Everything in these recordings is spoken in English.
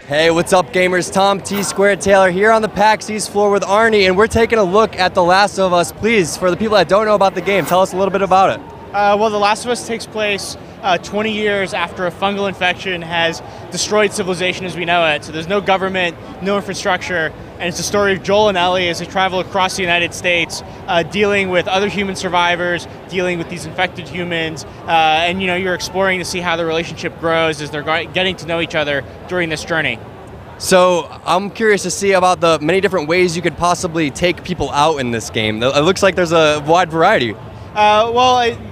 Hey, what's up gamers? Tom T Squared Taylor here on the PAX East floor with Arnie, and we're taking a look at The Last of Us. Please, for the people that don't know about the game, tell us a little bit about it. Well, The Last of Us takes place 20 years after a fungal infection has destroyed civilization as we know it. So there's no government, no infrastructure, and it's the story of Joel and Ellie as they travel across the United States, dealing with other human survivors, dealing with these infected humans, and you're exploring to see how the relationship grows as they're getting to know each other during this journey. So I'm curious to see about the many different ways you could possibly take people out in this game. It looks like there's a wide variety.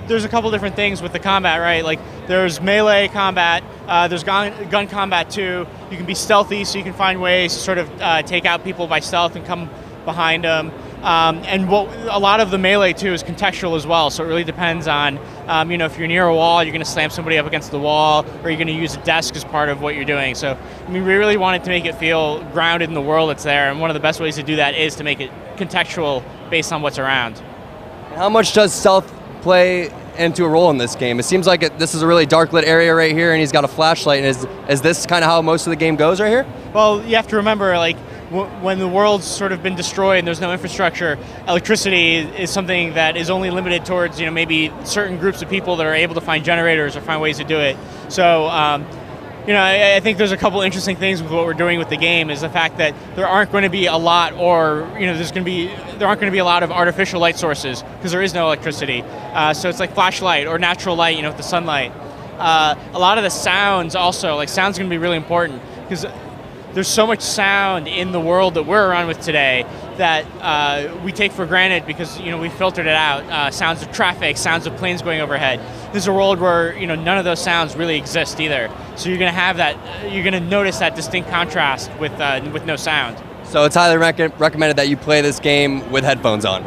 There's a couple different things with the combat, right? Like there's melee combat, there's gun combat too. You can be stealthy, so you can find ways to sort of take out people by stealth and come behind them. And a lot of the melee too is contextual as well. So it really depends on, if you're near a wall, you're going to slam somebody up against the wall, or you're going to use a desk as part of what you're doing. So we really wanted to make it feel grounded in the world that's there, and one of the best ways to do that is to make it contextual based on what's around. How much does stealth play into a role in this game? It seems like this is a really dark lit area right here, and he's got a flashlight. And is this kind of how most of the game goes right here? Well, you have to remember, like, when the world's sort of been destroyed and there's no infrastructure, electricity is something that is only limited towards, maybe certain groups of people that are able to find generators or find ways to do it. So, I think there's a couple interesting things with what we're doing with the game is the fact that there aren't going to be a lot, or there aren't going to be a lot of artificial light sources because there is no electricity. So it's like flashlight or natural light, with the sunlight. A lot of the sounds also, like sound's going to be really important because there's so much sound in the world that we're around with today that we take for granted because we filtered it out. Sounds of traffic, sounds of planes going overhead. There's a world where none of those sounds really exist either. So you're going to have that. You're going to notice that distinct contrast with no sound. So it's highly recommended that you play this game with headphones on,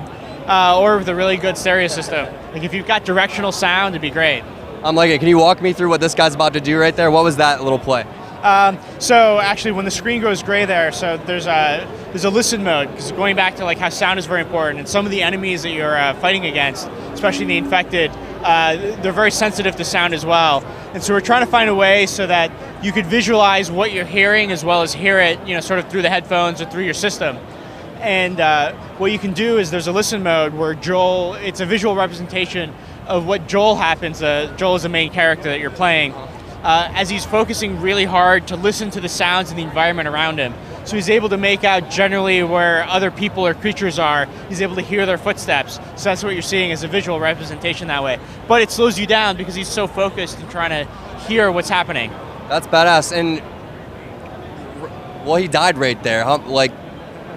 or with a really good stereo system. Like if you've got directional sound, it'd be great. I'm like it. Can you walk me through what this guy's about to do right there? What was that little play? So actually, when the screen goes gray there, so there's a listen mode, because going back to like how sound is very important, and some of the enemies that you're fighting against, especially the infected, they're very sensitive to sound as well. And so we're trying to find a way so that you could visualize what you're hearing as well as hear it, sort of through the headphones or through your system. And what you can do is there's a listen mode where Joel, it's a visual representation of what Joel happens. Joel is the main character that you're playing. As he's focusing really hard to listen to the sounds in the environment around him. So he's able to make out generally where other people or creatures are. He's able to hear their footsteps. So that's what you're seeing as a visual representation that way. But it slows you down because he's so focused and trying to hear what's happening. That's badass. And, well, he died right there.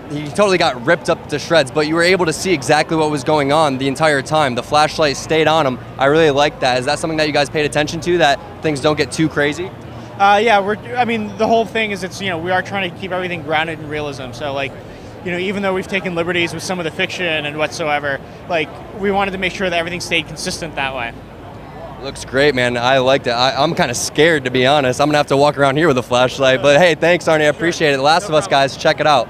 He totally got ripped up to shreds, but you were able to see exactly what was going on the entire time. The flashlight stayed on him. I really like that. Is that something that you guys paid attention to, that things don't get too crazy? Yeah, the whole thing is we are trying to keep everything grounded in realism. So even though we've taken liberties with some of the fiction and whatsoever, we wanted to make sure that everything stayed consistent that way. Looks great, man. I liked it. I'm kind of scared, to be honest. I'm going to have to walk around here with a flashlight. But hey, thanks, Arnie. I appreciate it. The Last of Us, guys, check it out.